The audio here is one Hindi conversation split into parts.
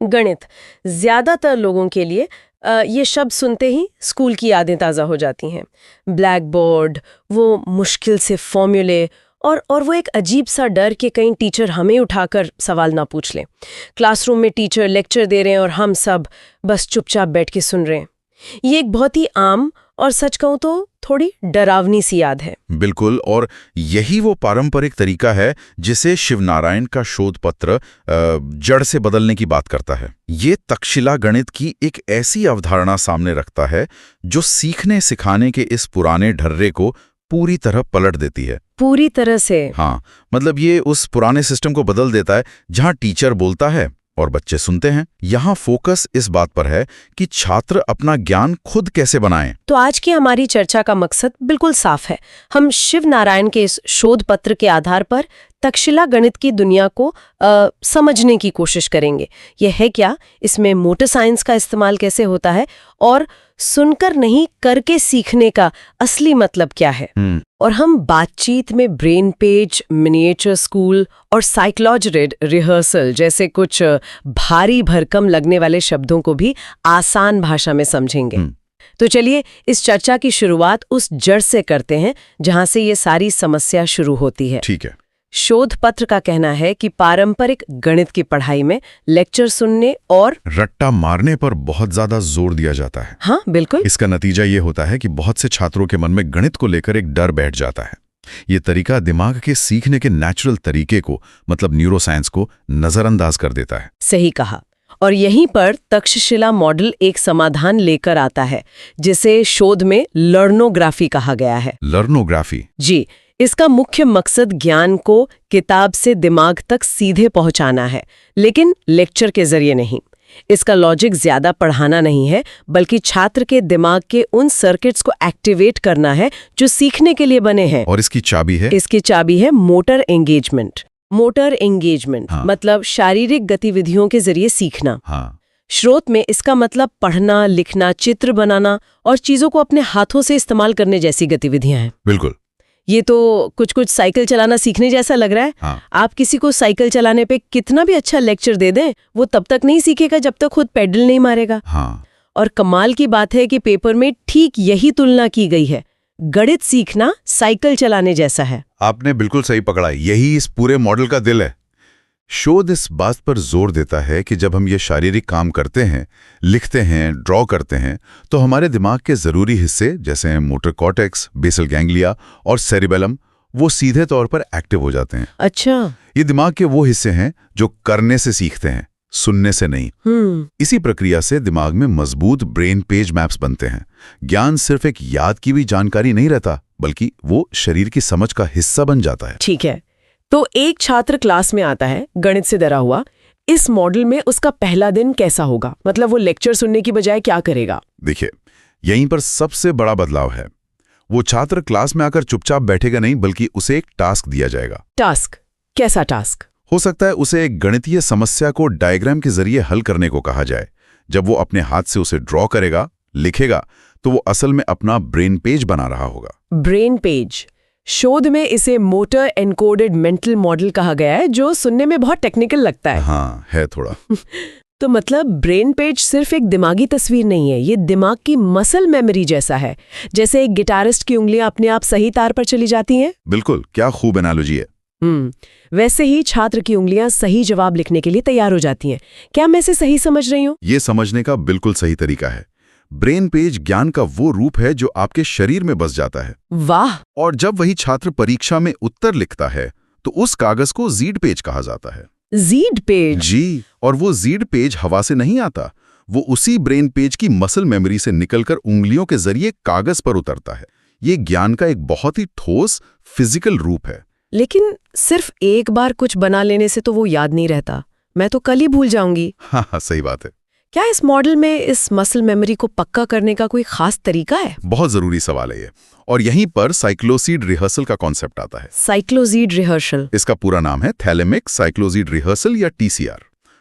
गणित। ज्यादातर लोगों के लिए ये शब्द सुनते ही स्कूल की यादें ताज़ा हो जाती हैं। ब्लैक बोर्ड, वो मुश्किल से फॉर्मूले और वो एक अजीब सा डर कि कहीं टीचर हमें उठाकर सवाल ना पूछ लें। क्लासरूम में टीचर लेक्चर दे रहे हैं और हम सब बस चुपचाप बैठ के सुन रहे हैं। ये एक बहुत ही आम और सच कहूं तो थोड़ी डरावनी सी याद है। बिल्कुल, और यही वो पारंपरिक तरीका है जिसे शिवनारायण का शोध पत्र जड़ से बदलने की बात करता है। ये तक्षशिला गणित की एक ऐसी अवधारणा सामने रखता है जो सीखने सिखाने के इस पुराने ढर्रे को पूरी तरह पलट देती है। पूरी तरह से? हाँ, मतलब ये उस पुराने सिस्टम को बदल देता है जहां टीचर बोलता है और बच्चे सुनते हैं। यहाँ फोकस इस बात पर है कि छात्र अपना ज्ञान खुद कैसे बनाएं। तो आज की हमारी चर्चा का मकसद बिल्कुल साफ है। हम शिव नारायण के इस शोध पत्र के आधार पर तक्षशिला गणित की दुनिया को समझने की कोशिश करेंगे। यह है क्या, इसमें मोटर साइंस का इस्तेमाल कैसे होता है और सुनकर नहीं करके सीखने का असली मतलब क्या है। और हम बातचीत में ब्रेन पेज, मिनिएचर स्कूल और साइकोलॉजी रिहर्सल जैसे कुछ भारी भरकम लगने वाले शब्दों को भी आसान भाषा में समझेंगे। तो चलिए इस चर्चा की शुरुआत उस जड़ से करते हैं जहां से ये सारी समस्या शुरू होती है। ठीक है। शोध पत्र का कहना है कि पारंपरिक गणित की पढ़ाई में लेक्चर सुनने और रट्टा मारने पर बहुत ज्यादा जोर दिया जाता है। हाँ बिल्कुल। इसका नतीजा ये होता है कि बहुत से छात्रों के मन में गणित को लेकर एक डर बैठ जाता है। ये तरीका दिमाग के सीखने के नेचुरल तरीके को, मतलब न्यूरोसाइंस को, नजरअंदाज कर देता है। सही कहा। और यहीं पर तक्षशिला मॉडल एक समाधान लेकर आता है, जिसे शोध में लर्नोग्राफी कहा गया है। लर्नोग्राफी? जी। इसका मुख्य मकसद ज्ञान को किताब से दिमाग तक सीधे पहुंचाना है, लेकिन लेक्चर के जरिए नहीं। इसका लॉजिक ज्यादा पढ़ाना नहीं है, बल्कि छात्र के दिमाग के उन सर्किट्स को एक्टिवेट करना है जो सीखने के लिए बने हैं। और इसकी चाबी है? इसकी चाबी है मोटर एंगेजमेंट। मोटर एंगेजमेंट मतलब शारीरिक गतिविधियों के जरिए सीखना। स्रोत में इसका मतलब पढ़ना, लिखना, चित्र बनाना और चीजों को अपने हाथों से इस्तेमाल करने जैसी गतिविधियां हैं। बिल्कुल। ये तो कुछ साइकिल चलाना सीखने जैसा लग रहा है। आप किसी को साइकिल चलाने पे कितना भी अच्छा लेक्चर दे दें, वो तब तक नहीं सीखेगा जब तक खुद पेडल नहीं मारेगा। और कमाल की बात है कि पेपर में ठीक यही तुलना की गई है। गणित सीखना साइकिल चलाने जैसा है। आपने बिल्कुल सही पकड़ा, यही इस पूरे मॉडल का दिल है। शोध इस बात पर जोर देता है कि जब हम ये शारीरिक काम करते हैं, लिखते हैं, ड्रॉ करते हैं, तो हमारे दिमाग के जरूरी हिस्से जैसे मोटर कॉर्टेक्स, बेसल गैंग्लिया और सेरिबेलम वो सीधे तौर पर एक्टिव हो जाते हैं। अच्छा। ये दिमाग के वो हिस्से हैं जो करने से सीखते हैं, सुनने से नहीं। इसी प्रक्रिया से दिमाग में मजबूत ब्रेन पेज मैप्स बनते हैं। ज्ञान सिर्फ एक याद की भी जानकारी नहीं रहता, बल्कि वो शरीर की समझ का हिस्सा बन जाता है। ठीक है। तो एक छात्र क्लास में आता है गणित से डरा हुआ। इस मॉडल में उसका पहला दिन कैसा होगा? मतलब वो लेक्चर सुनने की बजाय क्या करेगा? देखिए, यहीं पर सबसे बड़ा बदलाव है। वो छात्र क्लास में आकर चुपचाप बैठेगा नहीं, बल्कि उसे एक टास्क दिया जाएगा। टास्क? कैसा टास्क? हो सकता है उसे एक गणितीय समस्या को डायग्राम के जरिए हल करने को कहा जाए। जब वो अपने हाथ से उसे ड्रॉ करेगा, लिखेगा, तो वो असल में अपना ब्रेन पेज बना रहा होगा। Brain page. शोध में इसे मोटर एनकोडेड मेंटल मॉडल कहा गया है, जो सुनने में बहुत टेक्निकल लगता है। हाँ, है थोड़ा। तो मतलब ब्रेन पेज सिर्फ एक दिमागी तस्वीर नहीं है, ये दिमाग की मसल मेमोरी जैसा है। जैसे एक गिटारिस्ट की उंगलियां अपने आप सही तार पर चली जाती हैं। बिल्कुल, क्या खूब एनालॉजी है। वैसे ही छात्र की उंगलियां सही जवाब लिखने के लिए तैयार हो जाती हैं। क्या मैं इसे सही समझ रही हूँ? ये समझने का बिल्कुल सही तरीका है। ब्रेन पेज ज्ञान का वो रूप है जो आपके शरीर में बस जाता है। वाह। और जब वही छात्र परीक्षा में उत्तर लिखता है, तो उस कागज को जीड पेज कहा जाता है। जीड पेज? जी। और वो जीड पेज हवा से नहीं आता, वो उसी ब्रेन पेज की मसल मेमोरी से निकलकर उंगलियों के जरिए कागज पर उतरता है। ये ज्ञान का एक बहुत ही ठोस फिजिकल रूप है। लेकिन सिर्फ एक बार कुछ बना लेने से तो वो याद नहीं रहता। मैं तो कल ही भूल जाऊंगी। हाँ, सही बात है। क्या इस मॉडल में इस मसल मेमोरी को पक्का करने का कोई खास तरीका है? बहुत जरूरी सवाल है ये। और यहीं पर साइक्लोसीड रिहर्सल का कॉन्सेप्ट आता है। साइक्लोसीड रिहर्सल? इसका पूरा नाम है थैलेमिक साइक्लोसीड रिहर्सल या TCR।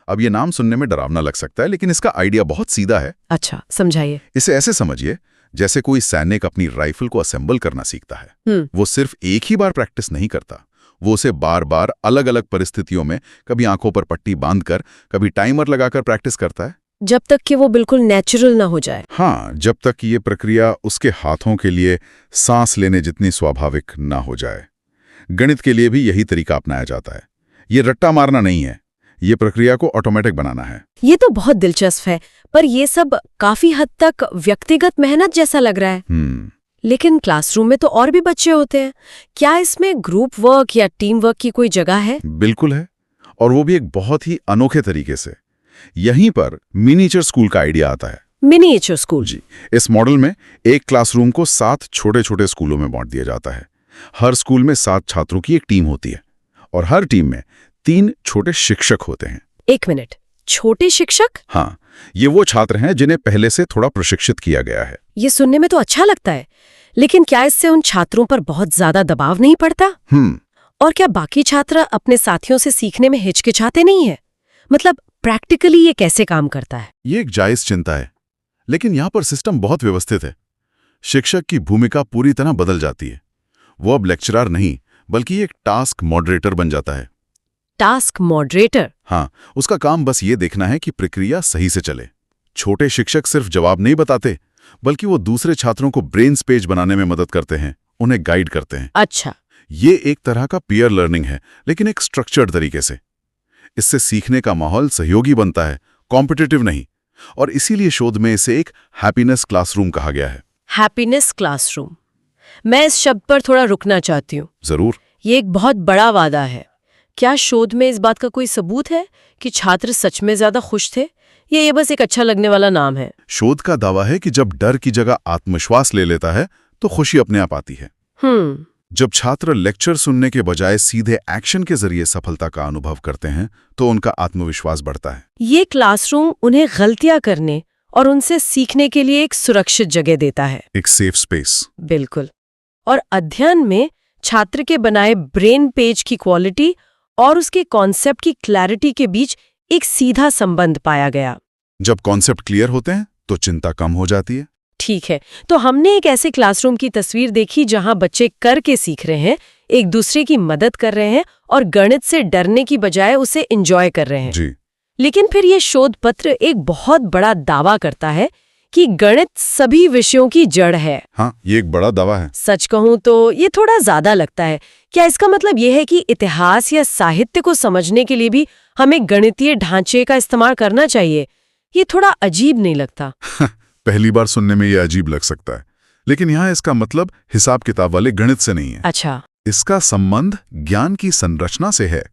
अब ये नाम सुनने में डरावना लग सकता है, लेकिन इसका आइडिया बहुत सीधा है। अच्छा, समझाइए। इसे ऐसे समझिए जैसे कोई सैनिक अपनी राइफल को असेंबल करना सीखता है। वो सिर्फ एक ही बार प्रैक्टिस नहीं करता, वो उसे बार बार अलग अलग परिस्थितियों में, कभी आंखों पर पट्टी बांधकर, कभी टाइमर लगाकर प्रैक्टिस करता है, जब तक कि वो बिल्कुल नेचुरल ना हो जाए। हाँ, जब तक ये प्रक्रिया उसके हाथों के लिए सांस लेने जितनी स्वाभाविक ना हो जाए। गणित के लिए भी यही तरीका अपनाया जाता है। ये रट्टा मारना नहीं है, ये प्रक्रिया को ऑटोमेटिक बनाना है। ये तो बहुत दिलचस्प है, पर ये सब काफी हद तक व्यक्तिगत मेहनत जैसा लग रहा है। लेकिन क्लासरूम में तो और भी बच्चे होते हैं, क्या इसमें ग्रुप वर्क या टीम वर्क की कोई जगह है? बिल्कुल है, और वो भी एक बहुत ही अनोखे तरीके से। यहीं पर मिनिएचर स्कूल का आइडिया आता है। Miniature school? जी, इस मॉडल में एक क्लासरूम को 7 छोटे-छोटे स्कूलों में बांट दिया जाता है। हर स्कूल में 7 छात्रों की एक टीम होती है, और हर टीम में 3 छोटे शिक्षक होते हैं। 1 मिनट, छोटे शिक्षक? हाँ, ये वो छात्र हैं जिन्हें पहले से थोड़ा प्रशिक्षित किया गया है। ये सुनने में तो अच्छा लगता है, लेकिन क्या इससे उन छात्रों पर बहुत ज्यादा दबाव नहीं पड़ता? और क्या बाकी छात्र अपने साथियों से सीखने में हिचकिचाते नहीं है? मतलब प्रैक्टिकली ये कैसे काम करता है? ये एक जायज चिंता है, लेकिन यहाँ पर सिस्टम बहुत व्यवस्थित है। शिक्षक की भूमिका पूरी तरह बदल जाती है। वो अब लेक्चरर नहीं, बल्कि एक टास्क मॉडरेटर बन जाता है। Task moderator? हाँ, उसका काम बस ये देखना है कि प्रक्रिया सही से चले। छोटे शिक्षक सिर्फ जवाब नहीं बताते, बल्कि वो दूसरे छात्रों को ब्रेन स्पेस बनाने में मदद करते हैं, उन्हें गाइड करते हैं। अच्छा, ये एक तरह का पीयर लर्निंग है, लेकिन एक स्ट्रक्चर्ड तरीके से। इससे सीखने का माहौल सहयोगी बनता है, कॉम्पिटिटिव नहीं, और इसीलिए शोध में इसे एक हैप्पीनेस क्लासरूम कहा गया है। हैप्पीनेस क्लासरूम, मैं इस शब्द पर थोड़ा रुकना चाहती हूँ। जरूर। ये एक बहुत बड़ा वादा है। क्या शोध में इस बात का कोई सबूत है कि छात्र सच में ज्यादा खुश थे, या ये बस एक अच्छा लगने वाला नाम है? शोध का दावा है कि जब डर की जगह आत्मविश्वास ले लेता है, तो खुशी अपने आप आती है। जब छात्र लेक्चर सुनने के बजाय सीधे एक्शन के जरिए सफलता का अनुभव करते हैं, तो उनका आत्मविश्वास बढ़ता है। ये क्लासरूम उन्हें गलतियां करने और उनसे सीखने के लिए एक सुरक्षित जगह देता है, एक सेफ स्पेस। बिल्कुल। और अध्ययन में छात्र के बनाए ब्रेन पेज की क्वालिटी और उसके कॉन्सेप्ट की क्लैरिटी के बीच एक सीधा संबंध पाया गया। जब कॉन्सेप्ट क्लियर होते हैं, तो चिंता कम हो जाती है। ठीक है, तो हमने एक ऐसे क्लासरूम की तस्वीर देखी जहां बच्चे करके सीख रहे हैं, एक दूसरे की मदद कर रहे हैं और गणित से डरने की बजाय उसे एंजॉय कर रहे हैं। जी। लेकिन फिर ये शोध पत्र एक बहुत बड़ा दावा करता है कि गणित सभी विषयों की जड़ है। हाँ, ये एक बड़ा दावा है। सच कहूं तो ये थोड़ा ज्यादा लगता है। क्या इसका मतलब ये है कि इतिहास या साहित्य को समझने के लिए भी हमें गणितीय ढांचे का इस्तेमाल करना चाहिए? ये थोड़ा अजीब नहीं लगता? पहली बार सुनने में ये अजीब लग सकता है, लेकिन यहाँ इसका मतलब हिसाब किताब वाले गणित से नहीं है। अच्छा। इसका संबंध ज्ञान की संरचना से है।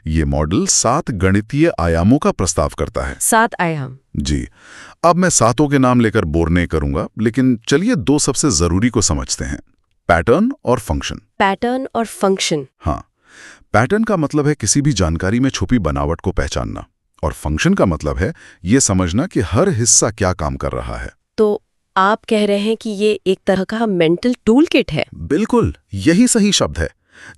ये मॉडल 7 गणितीय आयामों का प्रस्ताव करता है। 7 आयाम? जी। अब मैं 7 के नाम लेकर बोर नहीं करूंगा, लेकिन चलिए 2 सबसे जरूरी को समझते हैं, पैटर्न और फंक्शन। पैटर्न और फंक्शन? हाँ, पैटर्न का मतलब है किसी भी जानकारी में छुपी बनावट को पहचानना, और फंक्शन का मतलब है ये समझना कि हर हिस्सा क्या काम कर रहा है। तो आप कह रहे हैं कि ये एक तरह का मेंटल टूल किट है? बिल्कुल, यही सही शब्द है।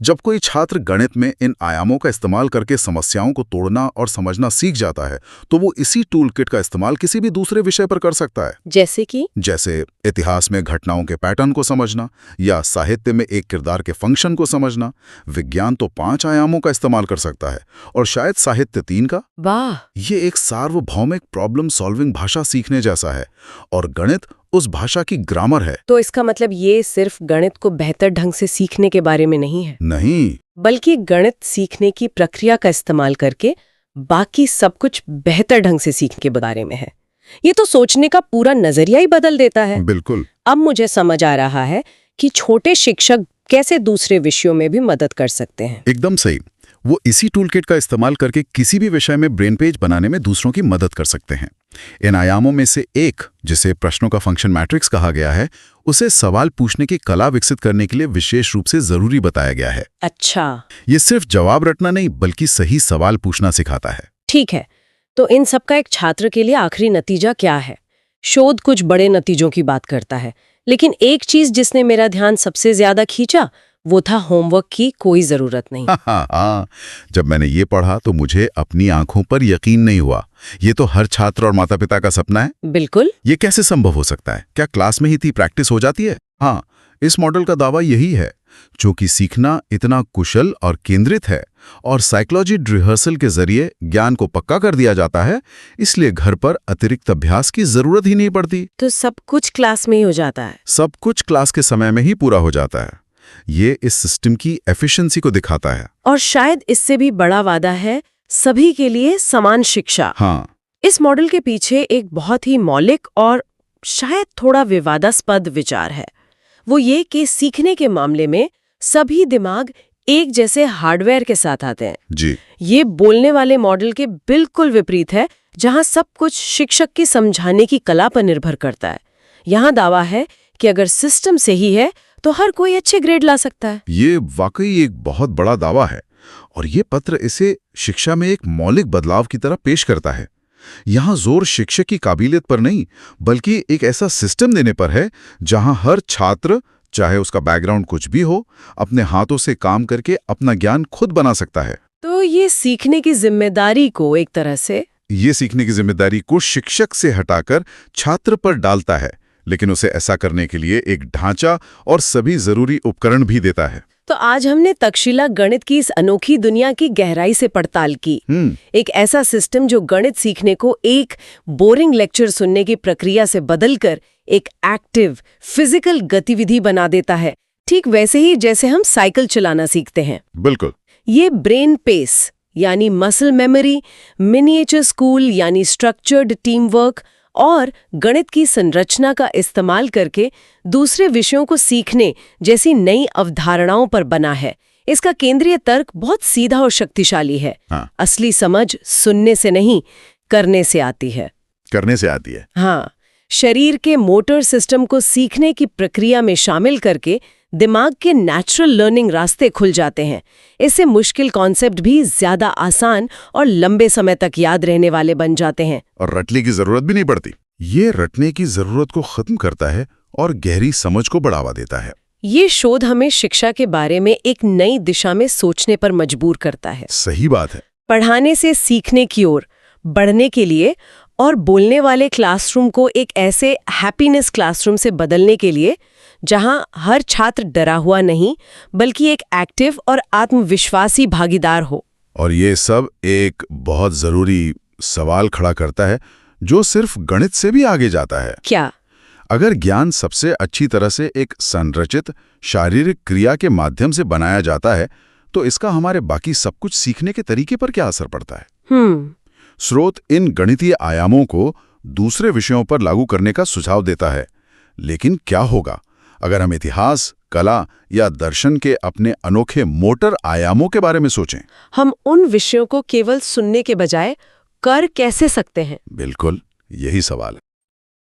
जब कोई छात्र गणित में इन आयामों का इस्तेमाल करके समस्याओं को तोड़ना और समझना सीख जाता है, तो वो इसी टूल किट का इस्तेमाल किसी भी दूसरे विषय पर कर सकता है। जैसे कि? जैसे इतिहास में घटनाओं के पैटर्न को समझना, या साहित्य में एक किरदार के फंक्शन को समझना। विज्ञान तो 5 आयामों का इस्तेमाल कर सकता है, और शायद साहित्य 3 का। वाह! ये एक सार्वभौमिक प्रॉब्लम सॉल्विंग भाषा सीखने जैसा है, और गणित उस भाषा की ग्रामर है। तो इसका मतलब ये सिर्फ गणित को बेहतर ढंग से सीखने के बारे में नहीं है? नहीं, बल्कि गणित सीखने की प्रक्रिया का इस्तेमाल करके बाकी सब कुछ बेहतर ढंग से सीखने के बारे में है। ये तो सोचने का पूरा नजरिया ही बदल देता है। बिल्कुल। अब मुझे समझ आ रहा है कि छोटे शिक्षक कैसे दूसरे विषयों में भी मदद कर सकते हैं। एकदम सही। वो इसी टूलकिट का इस्तेमाल करके किसी भी विषय में ब्रेन पेज बनाने में दूसरों की मदद कर सकते हैं। इन आयामों में से एक, जिसे प्रश्नों का फंक्शन मैट्रिक्स कहा गया है, उसे सवाल पूछने की कला विकसित करने के लिए विशेष रूप से जरूरी बताया गया है। अच्छा। ये सिर्फ जवाब रटना नहीं, बल्कि सही सवाल पूछना सिखाता है। ठीक है, तो इन सब का एक छात्र के लिए आखिरी नतीजा क्या है? शोध कुछ बड़े नतीजों की बात करता है, लेकिन एक चीज जिसने मेरा ध्यान सबसे ज्यादा खींचा वो था होमवर्क की कोई जरूरत नहीं। हाँ, जब मैंने ये पढ़ा तो मुझे अपनी आंखों पर यकीन नहीं हुआ। ये तो हर छात्र और माता पिता का सपना है। बिल्कुल। ये कैसे संभव हो सकता है? क्या क्लास में ही इतनी प्रैक्टिस हो जाती है? हाँ, इस मॉडल का दावा यही है, चूंकि सीखना इतना कुशल और केंद्रित है और साइकोलॉजी रिहर्सल के जरिए ज्ञान को पक्का कर दिया जाता है, इसलिए घर पर अतिरिक्त अभ्यास की जरूरत ही नहीं पड़ती। तो सब कुछ क्लास में ही हो जाता है। सब कुछ क्लास के समय में ही पूरा हो जाता है। ये इस सिस्टम की एफिशिएंसी को दिखाता है। और शायद इससे भी बड़ा वादा है सभी के लिए समान शिक्षा। हाँ, इस मॉडल के पीछे एक बहुत ही मौलिक और शायद थोड़ा विवादास्पद विचार है। वो ये कि सीखने के मामले में सभी दिमाग एक जैसे हार्डवेयर के साथ आते हैं। जी। ये बोलने वाले मॉडल के बिल्कुल विपरीत है, जहां सब कुछ शिक्षक की समझाने की कला पर निर्भर करता है। यहाँ दावा है कि अगर सिस्टम सही है तो हर कोई अच्छे ग्रेड ला सकता है। ये वाकई एक बहुत बड़ा दावा है और ये पत्र इसे शिक्षा में एक मौलिक बदलाव की तरह पेश करता है। यहाँ जोर शिक्षक की काबिलियत पर नहीं, बल्कि एक ऐसा सिस्टम देने पर है जहां हर छात्र, चाहे उसका बैकग्राउंड कुछ भी हो, अपने हाथों से काम करके अपना ज्ञान खुद बना सकता है। तो ये सीखने की जिम्मेदारी को एक तरह से शिक्षक से हटाकर छात्र पर डालता है, लेकिन उसे ऐसा करने के लिए एक ढांचा और सभी जरूरी उपकरण भी देता है। तो आज हमने तक्षशिला गणित की इस अनोखी दुनिया की गहराई से पड़ताल की। एक ऐसा सिस्टम जो गणित सीखने को एक बोरिंग लेक्चर सुनने की प्रक्रिया से बदलकर एक एक्टिव फिजिकल गतिविधि बना देता है, ठीक वैसे ही जैसे हम साइकिल चलाना सीखते हैं। बिल्कुल। ये ब्रेन पेस यानी मसल मेमोरी, मिनिएचर स्कूल यानी स्ट्रक्चर्ड टीम वर्क और गणित की संरचना का इस्तेमाल करके दूसरे विषयों को सीखने जैसी नई अवधारणाओं पर बना है। इसका केंद्रीय तर्क बहुत सीधा और शक्तिशाली है। हाँ। असली समझ सुनने से नहीं, करने से आती है। करने से आती है। हाँ, शरीर के मोटर सिस्टम को सीखने की प्रक्रिया में शामिल करके दिमाग के नेचुरल लर्निंग रास्ते खुल जाते हैं। इससे मुश्किल कॉन्सेप्ट भी ज्यादा आसान और लंबे समय तक याद रहने वाले बन जाते हैं। और रटने की जरूरत भी नहीं पड़ती। ये रटने की जरूरत को खत्म करता है और गहरी समझ को बढ़ावा देता है। ये शोध हमें शिक्षा के बारे में एक नई दिशा में सोचने पर मजबूर करता है। सही बात है। पढ़ाने से सीखने की ओर बढ़ने के लिए और बोलने वाले क्लासरूम को एक ऐसे हैप्पीनेस क्लासरूम से बदलने के लिए जहां हर छात्र डरा हुआ नहीं, बल्कि एक एक्टिव और आत्मविश्वासी भागीदार हो। और ये सब एक बहुत जरूरी सवाल खड़ा करता है, जो सिर्फ गणित से भी आगे जाता है। क्या? अगर ज्ञान सबसे अच्छी तरह से एक संरचित शारीरिक क्रिया के माध्यम से बनाया जाता है, तो इसका हमारे बाकी सब कुछ सीखने के तरीके पर क्या असर पड़ता है? स्रोत इन गणितीय आयामों को दूसरे विषयों पर लागू करने का सुझाव देता है। लेकिन क्या होगा अगर हम इतिहास, कला या दर्शन के अपने अनोखे मोटर आयामों के बारे में सोचें? हम उन विषयों को केवल सुनने के बजाय कर कैसे सकते हैं? बिल्कुल, यही सवाल है।